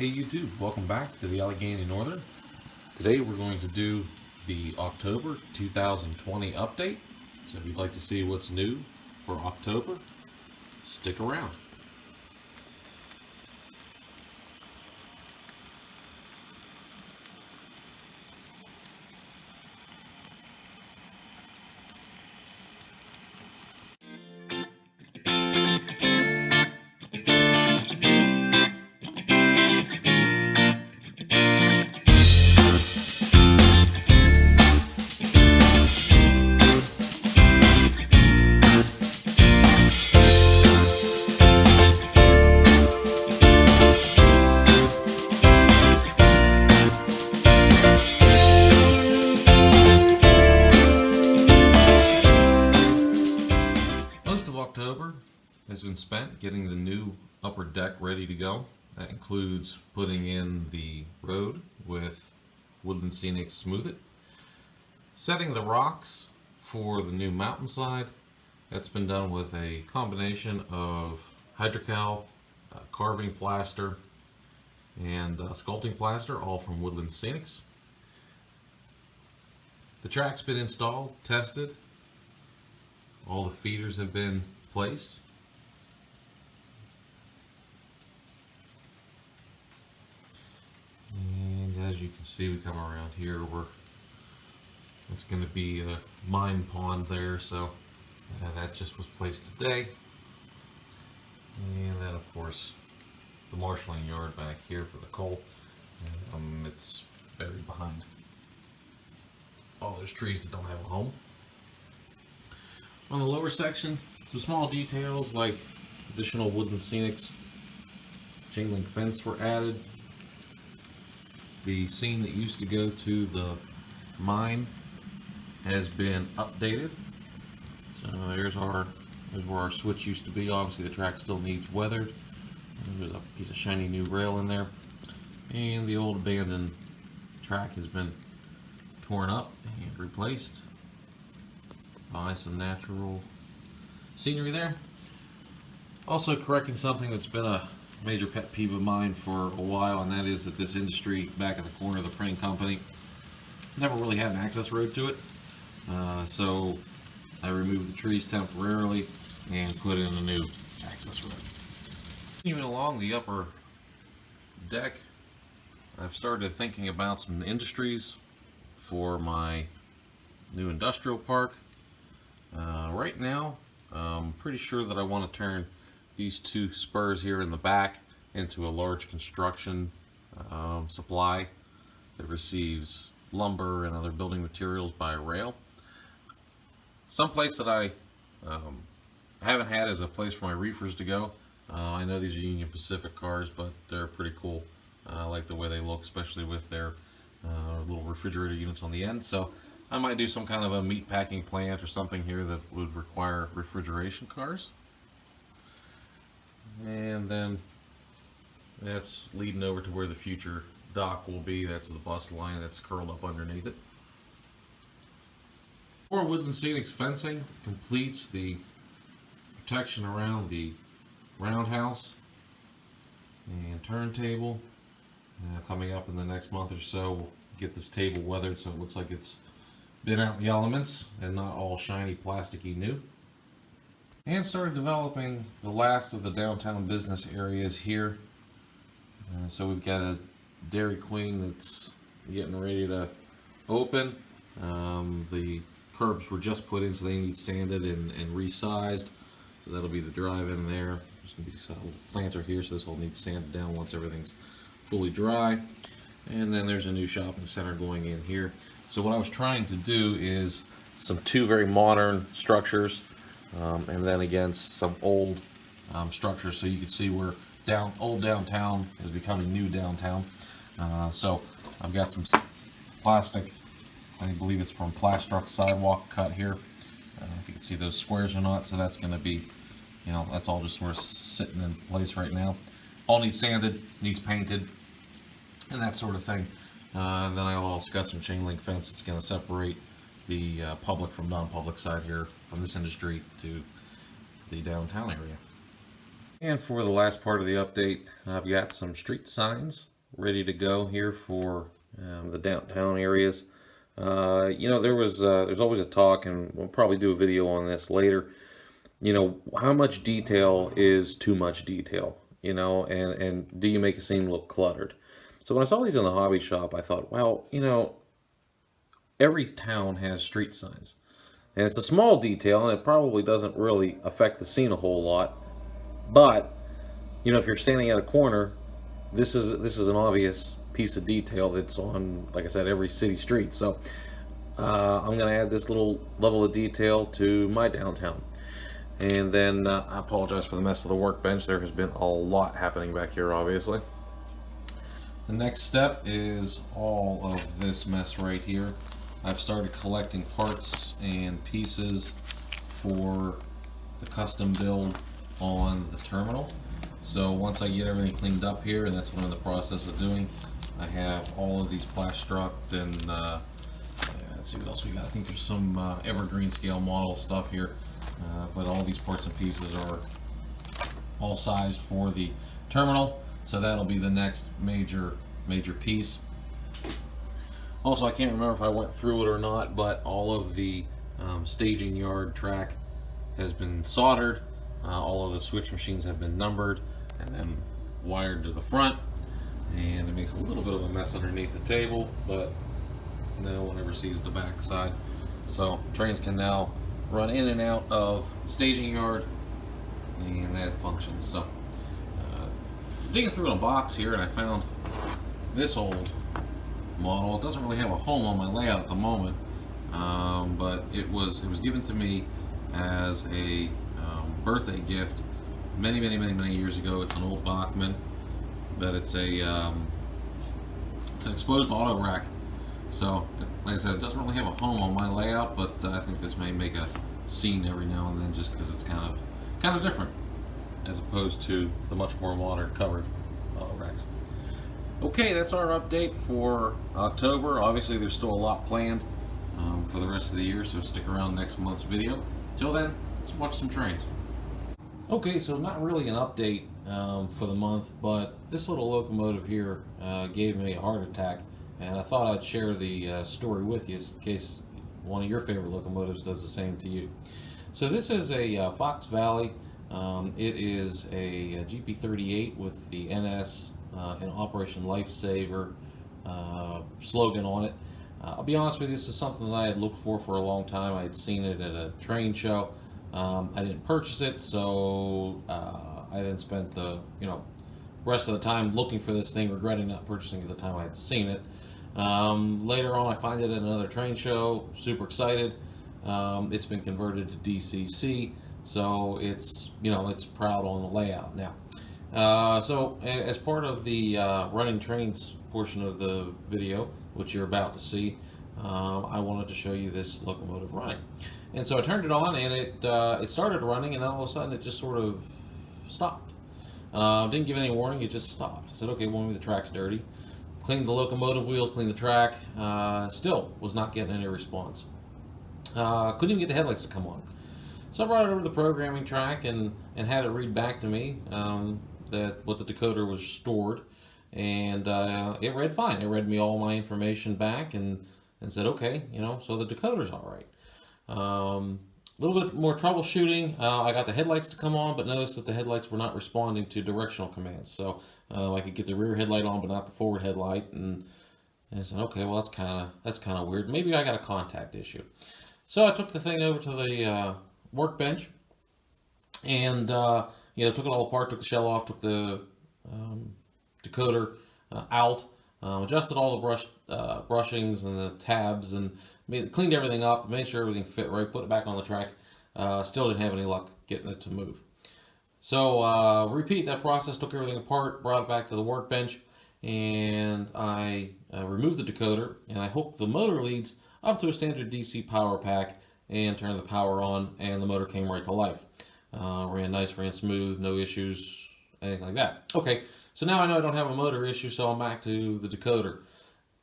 Hey YouTube, welcome back to the Allegheny Northern. Today we're going to do the October 2020 update. So if you'd like to see what's new for October, stick around. Most of October has been spent getting the new upper deck ready to go. That includes putting in the road with Woodland Scenic Smooth It, setting the rocks for the new mountainside. That's been done with a combination of hydrocal, carving plaster, and sculpting plaster, all from Woodland Scenics. The track's been installed, tested. All the feeders have been placed. And as you can see, we come around here where it's going to be a mine pond there, so that just was placed today. And then of course the marshalling yard back here for the coal. It's buried behind all those trees that don't have a home. On the lower section, some small details like additional Woodland Scenics chain link fence were added. The scene that used to go to the mine has been updated. So there's where our switch used to be. Obviously the track still needs weathered. There's a piece of shiny new rail in there. And the old abandoned track has been torn up and replaced by some natural scenery there. Also correcting something that's been a major pet peeve of mine for a while, and that is that this industry back at the corner of the printing company never really had an access road to it. So I removed the trees temporarily and put in a new access road. Even along the upper deck, I've started thinking about some industries for my new industrial park. Right now, I'm pretty sure that I want to turn these two spurs here in the back into a large construction supply that receives lumber and other building materials by rail. Someplace that I haven't had as a place for my reefers to go. I know these are Union Pacific cars, but they're pretty cool. I like the way they look, especially with their little refrigerator units on the end. So I might do some kind of a meat packing plant or something here that would require refrigeration cars. And then that's leading over to where the future dock will be. That's the bus line that's curled up underneath it. More Woodland Scenics fencing completes the protection around the roundhouse and turntable. Coming up in the next month or so, we'll get this table weathered so it looks like it's been out in the elements and not all shiny plasticky new. And started developing the last of the downtown business areas here. So we've got a Dairy Queen that's getting ready to open. The curbs were just put in, so they need sanded and resized. So that'll be the drive-in there. There's going to be a little planter here, so this will need sanded down once everything's fully dry. And then there's a new shopping center going in here. So what I was trying to do is two very modern structures, and then against some old structures, so you can see where old downtown is becoming new downtown. So I've got some plastic, I believe it's from Plastruck sidewalk cut here. If you can see those squares or not, so that's going to be, that's all just sort of sitting in place right now. All needs sanded, needs painted, and that sort of thing. And then I'll also got some chain link fence that's going to separate the public from non-public side here from this industry to the downtown area. And for the last part of the update, I've got some street signs ready to go here for the downtown areas. There's always a talk, and we'll probably do a video on this later. How much detail is too much detail? And do you make a scene look cluttered? So when I saw these in the hobby shop, I thought, well, every town has street signs. And it's a small detail, and it probably doesn't really affect the scene a whole lot. But, if you're standing at a corner, this is an obvious piece of detail that's on, like I said, every city street. So I'm going to add this little level of detail to my downtown. And then I apologize for the mess of the workbench. There has been a lot happening back here, obviously. The next step is all of this mess right here. I've started collecting parts and pieces for the custom build on the terminal. So once I get everything cleaned up here, and that's what I'm in the process of doing, I have all of these plastruct and let's see what else we got. I think there's some evergreen scale model stuff here, but all these parts and pieces are all sized for the terminal. So that'll be the next major piece. Also, I can't remember if I went through it or not, but all of the staging yard track has been soldered. All of the switch machines have been numbered and then wired to the front. And it makes a little bit of a mess underneath the table, but no one ever sees the back side. So trains can now run in and out of the staging yard, and that functions. So digging through a box here, and I found this old model. It doesn't really have a home on my layout at the moment, but it was given to me as a birthday gift many years ago. It's an old Bachmann, but it's an exposed auto rack. So, like I said, it doesn't really have a home on my layout, but I think this may make a scene every now and then, just because it's kind of different as opposed to the much more modern covered auto racks. Okay, that's our update for October. Obviously, there's still a lot planned for the rest of the year, so stick around next month's video. Till then, let's watch some trains. Okay, so not really an update for the month, but this little locomotive here gave me a heart attack, and I thought I'd share the story with you in case one of your favorite locomotives does the same to you. So this is a Fox Valley. It is a GP38 with the NS and Operation Lifesaver slogan on it. I'll be honest with you, this is something that I had looked for a long time. I had seen it at a train show. I didn't purchase it, so I then spent the rest of the time looking for this thing, regretting not purchasing it at the time I had seen it. Later on, I find it at another train show. Super excited. It's been converted to DCC, so it's it's proud on the layout now. So as part of the running trains portion of the video, which you're about to see, I wanted to show you this locomotive running. And so I turned it on, and it started running, and then all of a sudden it just sort of stopped. Didn't give any warning, it just stopped. I said, okay, well, maybe the track's dirty. Cleaned the locomotive wheels, cleaned the track, still was not getting any response. Couldn't even get the headlights to come on. So I brought it over to the programming track and had it read back to me that what the decoder was stored, and it read fine. It read me all my information back and said, okay, so the decoder's all right. A little bit more troubleshooting. I got the headlights to come on, but noticed that the headlights were not responding to directional commands. So I could get the rear headlight on, but not the forward headlight. And I said, okay, well that's kind of weird. Maybe I got a contact issue. So I took the thing over to the workbench and took it all apart, took the shell off, took the decoder out, adjusted all the brushings and the tabs, and cleaned everything up, made sure everything fit right, put it back on the track. Still didn't have any luck getting it to move. So repeat that process, took everything apart, brought it back to the workbench, and I removed the decoder, and I hooked the motor leads up to a standard DC power pack and turned the power on, and the motor came right to life. Ran nice, ran smooth, no issues, anything like that. Okay, so now I know I don't have a motor issue, so I'm back to the decoder.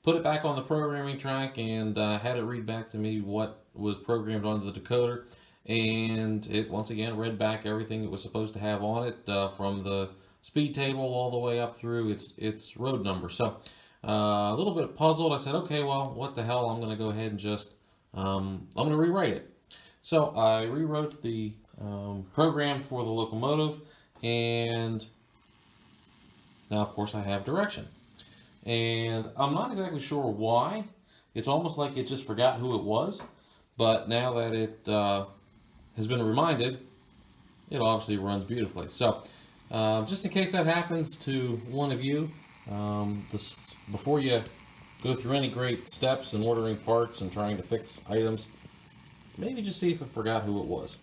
Put it back on the programming track and had it read back to me what was programmed onto the decoder, and it once again read back everything it was supposed to have on it from the speed table all the way up through its road number. So a little bit puzzled. I said, okay, well, what the hell? I'm going to go ahead and just I'm going to rewrite it. So I rewrote the program for the locomotive, and now, of course, I have direction. And I'm not exactly sure why. It's almost like it just forgot who it was. But now that it has been reminded, it obviously runs beautifully. So, just in case that happens to one of you, before you go through any great steps in ordering parts and trying to fix items, maybe just see if it forgot who it was.